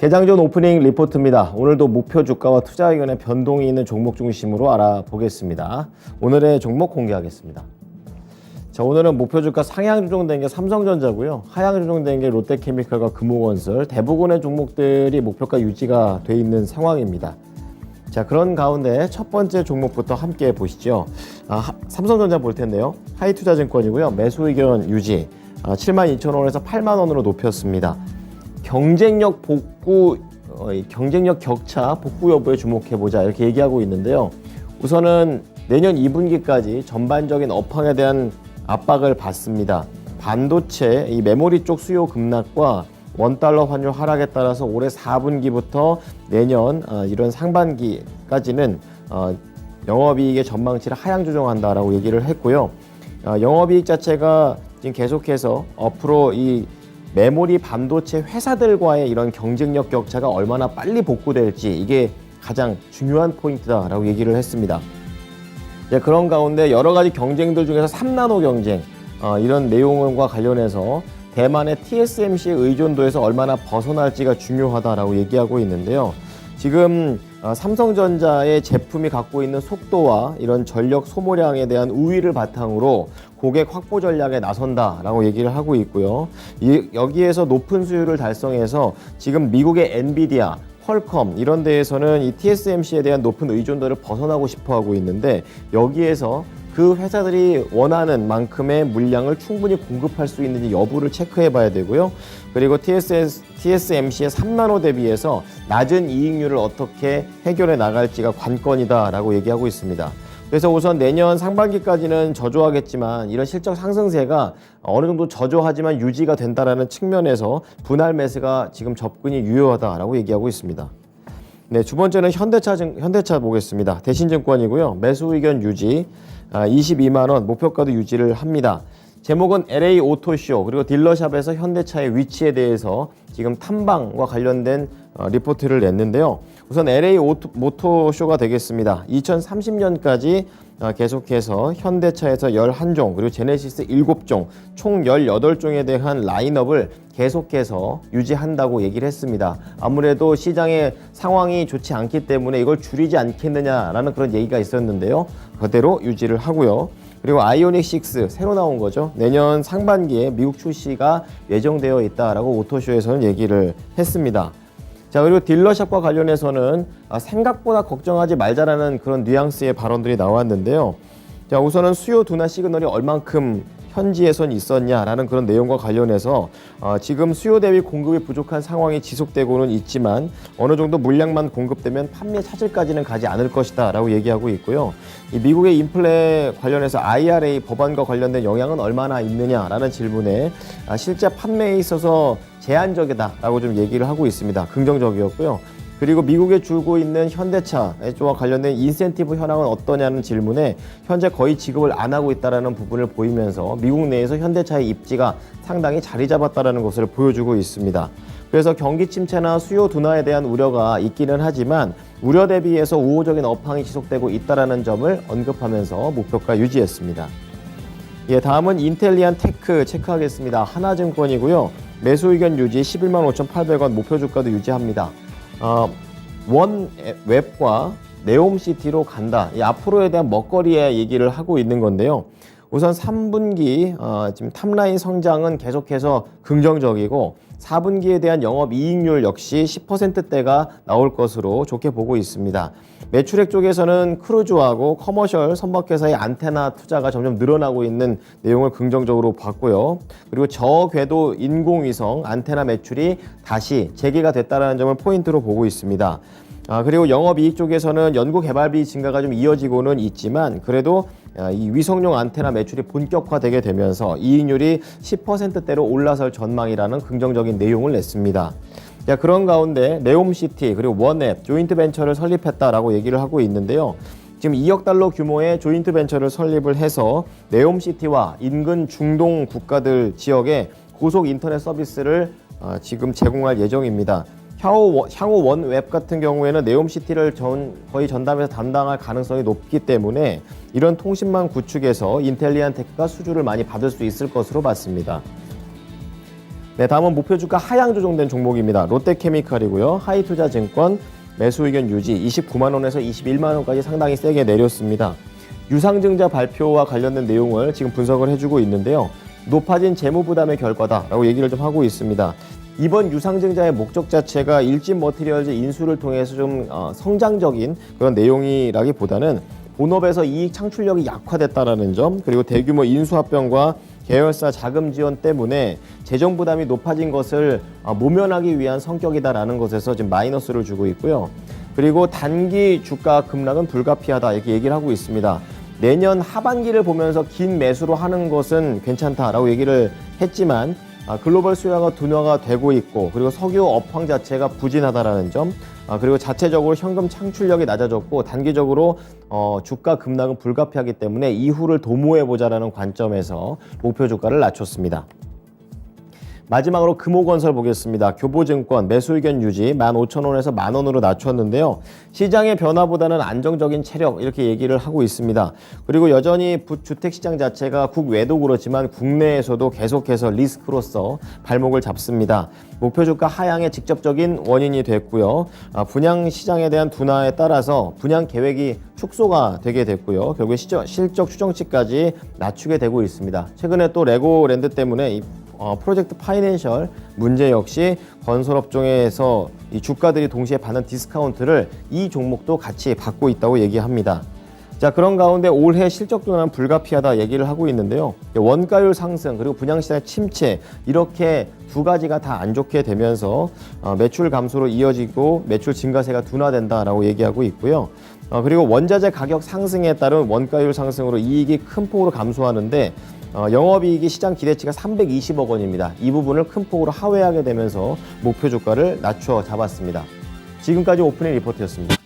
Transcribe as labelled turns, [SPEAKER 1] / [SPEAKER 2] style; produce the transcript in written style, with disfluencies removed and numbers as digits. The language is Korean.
[SPEAKER 1] 개장 전 오프닝 리포트입니다. 오늘도 목표 주가와 투자 의견의 변동이 있는 종목 중심으로 알아보겠습니다. 오늘의 종목 공개하겠습니다. 자, 오늘은 목표 주가 상향 조정된 게 삼성전자고요. 하향 조정된 게 롯데케미칼과 금호건설, 대부분의 종목들이 목표가 유지가 돼 있는 상황입니다. 자, 그런 가운데 첫 번째 종목부터 함께 보시죠. 삼성전자 볼 텐데요. 하이투자증권이고요. 매수 의견 유지, 72,000원에서 80,000원으로 높였습니다. 경쟁력 복구, 경쟁력 격차 복구 여부에 주목해보자 이렇게 얘기하고 있는데요. 우선은 내년 2분기까지 전반적인 업황에 대한 압박을 받습니다. 반도체, 이 메모리 쪽 수요 급락과 원달러 환율 하락에 따라서 올해 4분기부터 내년 이런 상반기까지는 영업이익의 전망치를 하향 조정한다라고 얘기를 했고요. 영업이익 자체가 지금 계속해서 앞으로 이 메모리 반도체 회사들과의 이런 경쟁력 격차가 얼마나 빨리 복구될지 이게 가장 중요한 포인트다라고 얘기를 했습니다. 그런 가운데 여러 가지 경쟁들 중에서 3나노 경쟁 이런 내용과 관련해서 대만의 TSMC의 의존도에서 얼마나 벗어날지가 중요하다라고 얘기하고 있는데요. 지금 삼성전자의 제품이 갖고 있는 속도와 이런 전력 소모량에 대한 우위를 바탕으로 고객 확보 전략에 나선다라고 얘기를 하고 있고요. 여기에서 높은 수율을 달성해서 지금 미국의 엔비디아, 퀄컴 이런 데에서는 이 TSMC에 대한 높은 의존도를 벗어나고 싶어 하고 있는데 여기에서 그 회사들이 원하는 만큼의 물량을 충분히 공급할 수 있는지 여부를 체크해 봐야 되고요. 그리고 TSMC의 3나노 대비해서 낮은 이익률을 어떻게 해결해 나갈지가 관건이다라고 얘기하고 있습니다. 그래서 우선 내년 상반기까지는 저조하겠지만 이런 실적 상승세가 어느 정도 저조하지만 유지가 된다라는 측면에서 분할 매수가 지금 접근이 유효하다라고 얘기하고 있습니다. 네, 두 번째는 현대차 보겠습니다. 대신증권이고요. 매수 의견 유지, 22만 원 목표가도 유지를 합니다. 제목은 LA 오토쇼 그리고 딜러샵에서 현대차의 위치에 대해서 지금 탐방과 관련된 리포트를 냈는데요. 우선 LA 모토쇼가 되겠습니다. 2030년까지 계속해서 현대차에서 11종 그리고 제네시스 7종 총 18종에 대한 라인업을 계속해서 유지한다고 얘기를 했습니다. 아무래도 시장의 상황이 좋지 않기 때문에 이걸 줄이지 않겠느냐라는 그런 얘기가 있었는데요. 그대로 유지를 하고요. 그리고 아이오닉 6 새로 나온 거죠. 내년 상반기에 미국 출시가 예정되어 있다라고 오토쇼에서는 얘기를 했습니다. 자, 그리고 딜러샵과 관련해서는 생각보다 걱정하지 말자라는 그런 뉘앙스의 발언들이 나왔는데요. 자, 우선은 수요 둔화 시그널이 얼만큼 현지에선 있었냐라는 그런 내용과 관련해서 지금 수요 대비 공급이 부족한 상황이 지속되고는 있지만 어느 정도 물량만 공급되면 판매 차질까지는 가지 않을 것이다 라고 얘기하고 있고요. 이 미국의 인플레 관련해서 IRA 법안과 관련된 영향은 얼마나 있느냐라는 질문에 실제 판매에 있어서 제한적이다라고 좀 얘기를 하고 있습니다. 긍정적이었고요. 그리고 미국에 줄고 있는 현대차와 관련된 인센티브 현황은 어떠냐는 질문에 현재 거의 지급을 안 하고 있다는 부분을 보이면서 미국 내에서 현대차의 입지가 상당히 자리 잡았다는 것을 보여주고 있습니다. 그래서 경기 침체나 수요 둔화에 대한 우려가 있기는 하지만 우려 대비해서 우호적인 업황이 지속되고 있다는 점을 언급하면서 목표가 유지했습니다. 다음은 인텔리안 테크 체크하겠습니다. 하나증권이고요. 매수 의견 유지 115,800원 목표 주가도 유지합니다. 원웹과 네옴시티로 간다. 이 앞으로에 대한 먹거리의 얘기를 하고 있는 건데요. 우선 3분기 지금 탑라인 성장은 계속해서 긍정적이고 4분기에 대한 영업이익률 역시 10%대가 나올 것으로 좋게 보고 있습니다. 매출액 쪽에서는 크루즈하고 커머셜 선박회사의 안테나 투자가 점점 늘어나고 있는 내용을 긍정적으로 봤고요. 그리고 저궤도 인공위성 안테나 매출이 다시 재개가 됐다는 점을 포인트로 보고 있습니다. 그리고 영업이익 쪽에서는 연구개발비 증가가 좀 이어지고는 있지만 그래도 이 위성용 안테나 매출이 본격화되게 되면서 이익률이 10%대로 올라설 전망이라는 긍정적인 내용을 냈습니다. 자, 그런 가운데 네옴시티 그리고 원앱 조인트 벤처를 설립했다라고 얘기를 하고 있는데요. 지금 2억 달러 규모의 조인트 벤처를 설립을 해서 네옴시티와 인근 중동 국가들 지역에 고속 인터넷 서비스를 지금 제공할 예정입니다. 향후 원웹 같은 경우에는 네옴시티를 거의 전담해서 담당할 가능성이 높기 때문에 이런 통신망 구축에서 인텔리안 테크가 수주를 많이 받을 수 있을 것으로 봤습니다. 네, 다음은 목표 주가 하향 조정된 종목입니다. 롯데케미칼이고요. 하이투자증권 매수 의견 유지 29만 원에서 21만 원까지 상당히 세게 내렸습니다. 유상증자 발표와 관련된 내용을 지금 분석을 해주고 있는데요. 높아진 재무 부담의 결과다라고 얘기를 좀 하고 있습니다. 이번 유상증자의 목적 자체가 일진 머티리얼즈 인수를 통해서 좀 성장적인 그런 내용이라기보다는 본업에서 이익 창출력이 약화됐다라는 점, 그리고 대규모 인수합병과 계열사 자금 지원 때문에 재정 부담이 높아진 것을 모면하기 위한 성격이다라는 것에서 지금 마이너스를 주고 있고요. 그리고 단기 주가 급락은 불가피하다 이렇게 얘기를 하고 있습니다. 내년 하반기를 보면서 긴 매수로 하는 것은 괜찮다라고 얘기를 했지만 글로벌 수요가 둔화가 되고 있고, 그리고 석유 업황 자체가 부진하다라는 점, 그리고 자체적으로 현금 창출력이 낮아졌고 단기적으로 주가 급락은 불가피하기 때문에 이후를 도모해보자라는 관점에서 목표 주가를 낮췄습니다. 마지막으로 금호건설 보겠습니다. 교보증권 매수 의견 유지 15,000원에서 만원으로 낮췄는데요. 시장의 변화보다는 안정적인 체력 이렇게 얘기를 하고 있습니다. 그리고 여전히 주택시장 자체가 국외도 그렇지만 국내에서도 계속해서 리스크로서 발목을 잡습니다. 목표 주가 하향의 직접적인 원인이 됐고요. 분양시장에 대한 둔화에 따라서 분양 계획이 축소가 되게 됐고요. 결국 실적 추정치까지 낮추게 되고 있습니다. 최근에 또 레고랜드 때문에 프로젝트 파이낸셜 문제 역시 건설업종에서 이 주가들이 동시에 받는 디스카운트를 이 종목도 같이 받고 있다고 얘기합니다. 자, 그런 가운데 올해 실적 둔화는 불가피하다 얘기를 하고 있는데요. 원가율 상승 그리고 분양시장의 침체 이렇게 두 가지가 다 안 좋게 되면서 매출 감소로 이어지고 매출 증가세가 둔화된다라고 얘기하고 있고요. 그리고 원자재 가격 상승에 따른 원가율 상승으로 이익이 큰 폭으로 감소하는데 영업이익이 시장 기대치가 320억 원입니다. 이 부분을 큰 폭으로 하회하게 되면서 목표 주가를 낮춰 잡았습니다. 지금까지 오프닝 리포트였습니다.